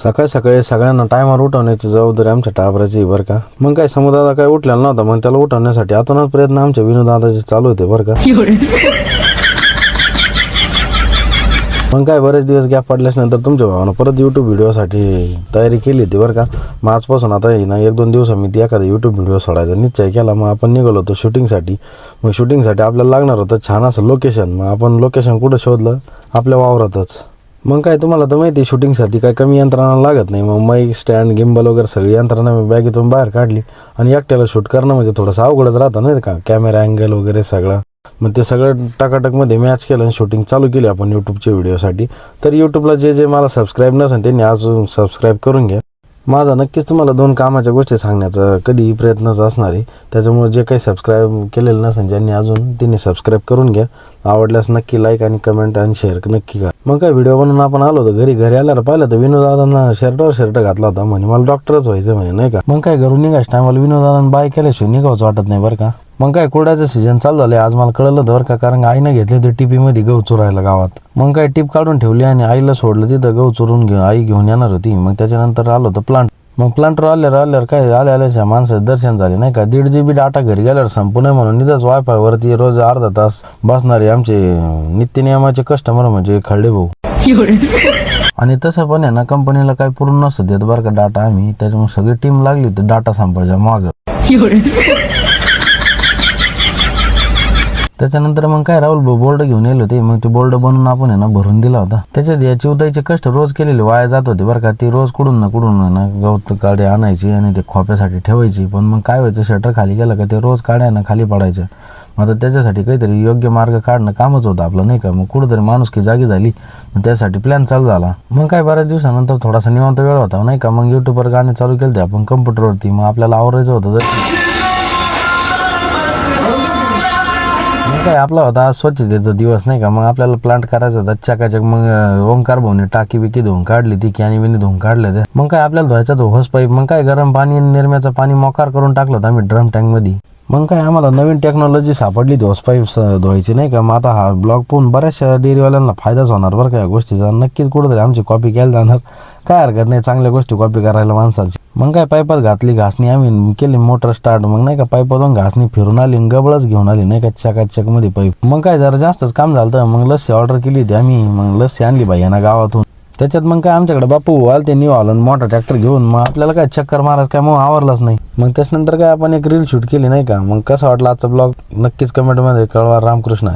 सकाळी सकाळी सगळ्यांना टायमावर उठवण्याची जबाबदारी आमच्या टाबराची बरं का. मग काय समोदादा काय उठलेला नव्हता, मग त्याला उठवण्यासाठी आतूनच प्रयत्न आमच्या विनोदादाचे चालू होते बरं का. मग काय बरेच दिवस गॅप पडल्यानंतर तुमच्या भावानं परत यूट्यूब व्हिडिओसाठी तयारी केली होती बरं का. मग आजपासून आता ना 1-2 दिवस मी ती एखादा यूट्यूब व्हिडिओ सोडायचा निश्चय केला. मग आपण निघालो होतो शूटिंगसाठी. मग शूटिंगसाठी आपल्याला लागणार होतं छान असं लोकेशन. मग आपण लोकेशन कुठं शोधलं, आपल्या वावरातच. मग काय तुम्हाला तर माहिती शूटिंगसाठी काय कमी यंत्रणा लागत नाही. मग माईक स्टँड गिम्बल वगैरे सगळी यंत्रणा मी बॅगेतून बाहेर काढली. आणि एकट्याला शूट करणं म्हणजे थोडंसं अवघडच राहतं नाही का, कॅमेरा अँगल वगैरे सगळं. मग ते सगळं टाकाटकमध्ये मॅच केलं आणि शूटिंग चालू केली आपण यूट्यूबच्या व्हिडिओसाठी. तर यूट्यूबला जे मला सबस्क्राईब नसेल त्यांनी आज सबस्क्राईब करून घ्या. माझा नक्कीच तुम्हाला 2 कामाच्या गोष्टी सांगण्याचा कधीही प्रयत्नच असणार आहे. त्याच्यामुळे जे काही सबस्क्राईब केलेलं नसेल ज्यांनी अजून त्यांनी सबस्क्राईब करून घ्या. आवडल्यास नक्की लाईक आणि कमेंट आणि शेअर नक्की करा. मग काय व्हिडिओ बनवून आपण आलो होतो घरी आल्याला पाहिलं तर विनोदादांना शर्ट घातला होता. म्हणे मला डॉक्टरच व्हायचं म्हणे नाही का. मग काय घरून निघायचं टायमाला विनोदादांना बाय केल्याशिवाय निघावंच वाटत नाही बरं का. मग काय कुरड्याचं सीजन चालू झालं आज मला कळलं होतं बरं का, कारण आईनं घेतले होते टिपीमध्ये गहू चुरायला गावात. मग काय टीप काढून ठेवली आणि आईला सोडलं तिथं गहू चुरून आई घेऊन येणार होती. मग त्याच्यानंतर आलो होतं प्लांट. मग प्लांटवर आल्यावर काय आल्याच्या माणसाचं दर्शन झाले नाही का. 1.5 GB डाटा घरी गेल्यावर संपू नये म्हणून निदाच वायफायवरती रोज अर्धा तास बसणारे आमचे नित्यनियमाचे कस्टमर म्हणजे खरडे भाऊ. आणि तसं पण आहे ना, कंपनीला काही पूर्ण नसतं देत बरं का डाटा आम्ही. त्याच्यामुळे सगळी टीम लागली होती डाटा संपायच्या मागं. त्याच्यानंतर मग काय राहुल बोर्ड घेऊन येलो होते. मग ते बोर्ड बनवून आपण आहे ना भरून दिला होता. त्याच्यात या चिवताईचे कष्ट रोज केलेले वाया जात होते बरं का. ती रोज कुठून ना गवत काडे आणायची आणि ते खोप्यासाठी ठेवायची. पण मग काय व्हायचं, शटर खाली गेलं का ते रोज काड्या ना खाली पडायचं. मग आता त्याच्यासाठी काहीतरी योग्य मार्ग काढणं कामच होतं आपलं नाही का. मग कुठंतरी माणुसकी जागी झाली. मग त्यासाठी प्लॅन चालू झाला. मग काय बऱ्याच दिवसानंतर थोडासा निवांत वेळ होता नाही का. मग यूट्यूबवर गाणे चालू केले ते आपण कम्प्युटरवरती. मग आपल्याला आवरायचं होतं काय आपला होता स्वच्छतेचा दिवस नाही का. मग आपल्याला प्लांट करायचा होता चकाचक. मग ओंकार भाऊने टाकी बिकी धुवून काढली, ती कॅनी बिनी धुवून काढले ते. मग काय आपल्याला धुवायचा तो होस पाईप. मग काय गरम पाणी निरम्याचं पाणी मोकार करून टाकलं होतं आम्ही ड्रम टँक मध्ये. मग काय आम्हाला नवीन टेक्नॉलॉजी सापडली ती होस पाईप धुवायची नाही का. मग आता हा ब्लॉग पाहून बऱ्याचशा डेअरीवाल्यांना फायदाच होणार बरं का या गोष्टीचा. नक्कीच कुठंतरी आमची कॉपी केली जाणार. काय हरकत नाही चांगल्या गोष्टी कॉपी करायला माणसाची. मग काय पाईपात घातली घासणी आम्ही केली मोटर स्टार्ट. मग नाही का पाईपातून घासणी फिरून आली गबळच घेऊन आली नाही का चकाचक मध्ये पाईप. मग काय जरा जास्तच काम झालं तर मग लस्सी ऑर्डर केली होती आम्ही. मग लस्सी आणली भाईयांना गावातून. त्याच्यात मग काय आमच्याकडे बापू आल ते न्यू आलं मोठा ट्रॅक्टर घेऊन. मग आपल्याला काय चक्कर मारायचं काय मग आवरलाच नाही. मग त्याच्यानंतर काय आपण एक रील शूट केली नाही का. मग कसं वाटलं आजचा ब्लॉग नक्कीच कमेंटमध्ये कळवा. रामकृष्ण.